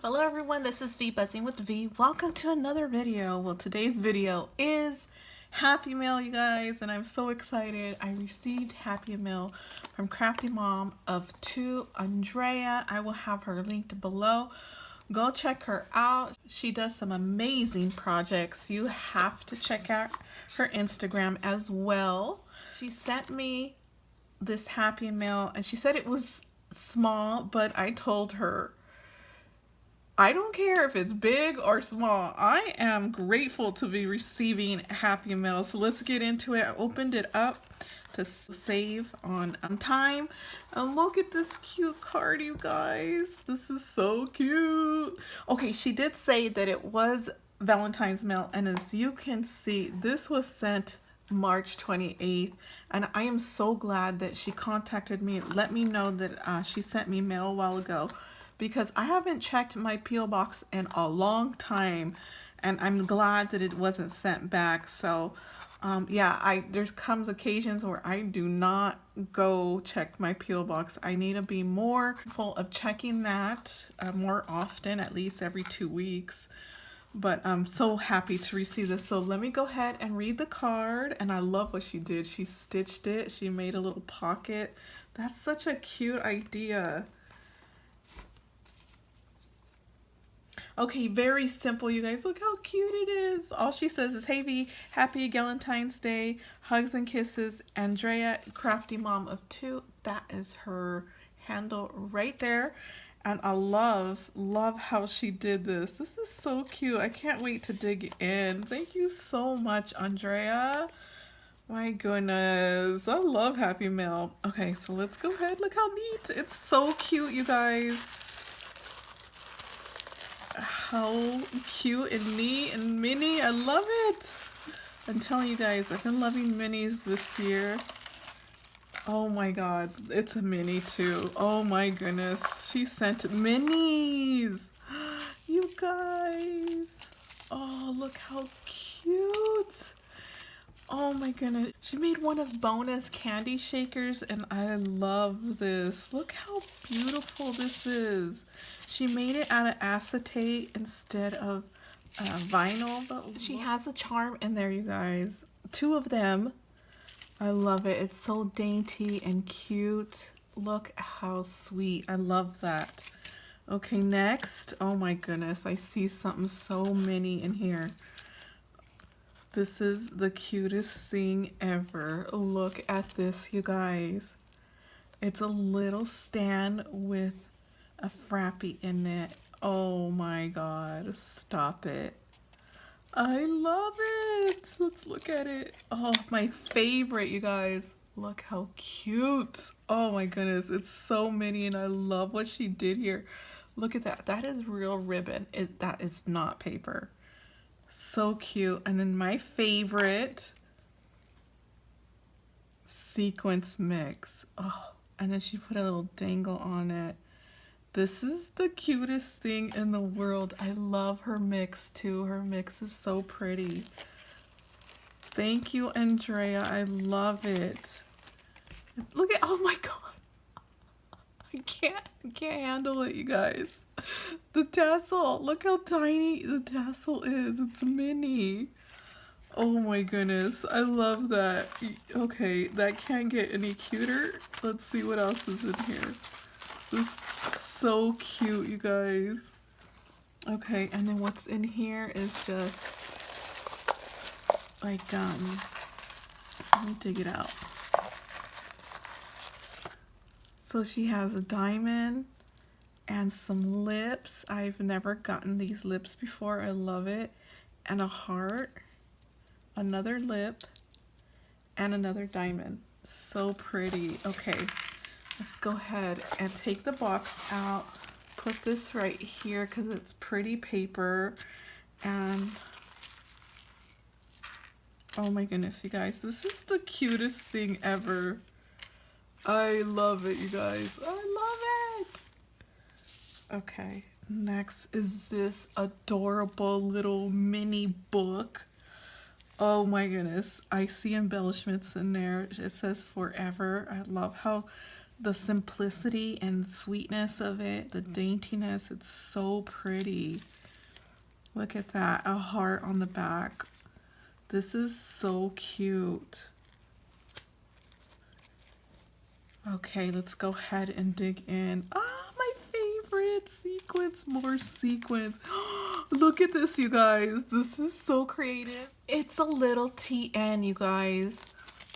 Hello everyone, this is V Buzzing with V. Welcome to another video. Well, today's video is Happy Mail, you guys, and I'm so excited. I received Happy Mail from Crafty Mom of 2, Andrea. I will have her linked below. Go check her out. She does some amazing projects. You have to check out her Instagram as well. She sent me this Happy Mail and she said it was small, but I told her I don't care if it's big or small. I am grateful to be receiving Happy Mail. So let's get into it. I opened it up to save on time. And look at this cute card, you guys. This is so cute. Okay, she did say that it was Valentine's mail. And as you can see, this was sent March 28th. And I am so glad that she contacted me and let me know that she sent me mail a while ago, because I haven't checked my P.O. box in a long time, and I'm glad that it wasn't sent back. So yeah, there's comes occasions where I do not go check my P.O. box. I need to be more full of checking that more often, at least every 2 weeks. But I'm so happy to receive this. So let me go ahead and read the card. And I love what she did. She stitched it. She made a little pocket. That's such a cute idea. Okay, very simple, you guys. Look how cute it is. All she says is, "Hey V, happy Valentine's Day. Hugs and kisses, Andrea, Crafty Mom of 2." That is her handle right there. And I love how she did this. This is so cute. I can't wait to dig in. Thank you so much, Andrea. My goodness. I love Happy Mail. Okay, so let's go ahead. Look how neat. It's so cute, you guys. How cute and neat and mini. I love it. I'm telling you guys, I've been loving minis this year. Oh my god, it's a mini too. Oh my goodness, she sent minis. You guys. Oh, look how cute. Oh my goodness. She made one of bonus candy shakers and I love this. Look how beautiful this is. She made it out of acetate instead of vinyl, but she has a charm in there, you guys. 2 of them. I love it. It's so dainty and cute. Look how sweet. I love that. Okay, next. Oh my goodness. I see something so mini in here. This is the cutest thing ever. Look at this, you guys. It's a little stand with a Frappy in it. Oh my god, stop it. I love it. Let's look at it. Oh, my favorite, you guys. Look how cute. Oh my goodness, it's so mini and I love what she did here. Look at that. That is real ribbon. That is not paper. So cute. And then my favorite, sequence mix. Oh, and then she put a little dangle on it. This is the cutest thing in the world. I love her mix too. Her mix is so pretty. Thank you, Andrea. I love it. Look at, oh my god. I can't handle it, you guys. The tassel. Look how tiny the tassel is. It's mini. Oh my goodness. I love that. Okay, that can't get any cuter. Let's see what else is in here. This is so cute, you guys. Okay, and then what's in here is just like, let me dig it out. So she has a diamond and some lips. I've never gotten these lips before. I love it. And a heart, another lip, and another diamond. So pretty. Okay, let's go ahead and take the box out. Put this right here because it's pretty paper. And oh my goodness, you guys, this is the cutest thing ever. I love it, you guys. I love it. Okay, next is this adorable little mini book. Oh my goodness, I see embellishments in there. It says forever. I love how the simplicity and sweetness of it, the daintiness. It's so pretty. Look at that, a heart on the back. This is so cute. Okay, let's go ahead and dig in. Ah, my favorite sequins, more sequins. Look at this, you guys. This is so creative. It's a little TN, you guys.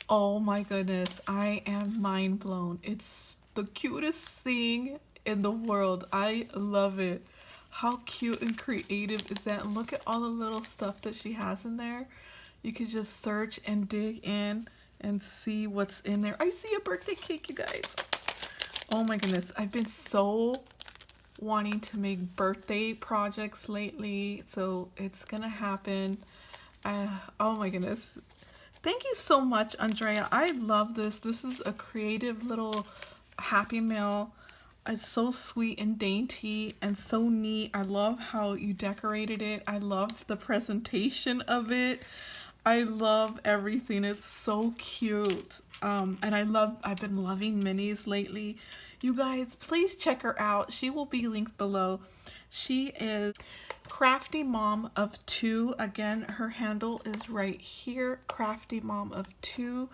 Oh my goodness, I am mind blown. It's the cutest thing in the world. I love it. How cute and creative is that? And look at all the little stuff that she has in there. You can just search and dig in and see what's in there. I see a birthday cake, you guys. Oh my goodness, I've been so wanting to make birthday projects lately, so it's gonna happen. Oh my goodness. Thank you so much, Andrea. I love this. This is a creative little Happy Mail. It's so sweet and dainty and so neat. I love how you decorated it. I love the presentation of it. I love everything. It's so cute. And I've been loving minis lately. You guys, please check her out. She will be linked below. She is Crafty Mom of 2. Again, her handle is right here, Crafty Mom of 2.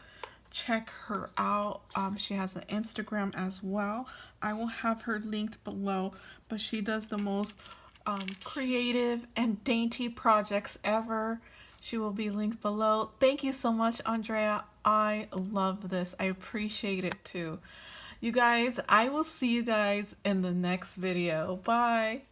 Check her out. She has an Instagram as well. I will have her linked below, but she does the most creative and dainty projects ever. She will be linked below. Thank you so much, Andrea. I love this. I appreciate it too. You guys, I will see you guys in the next video. Bye.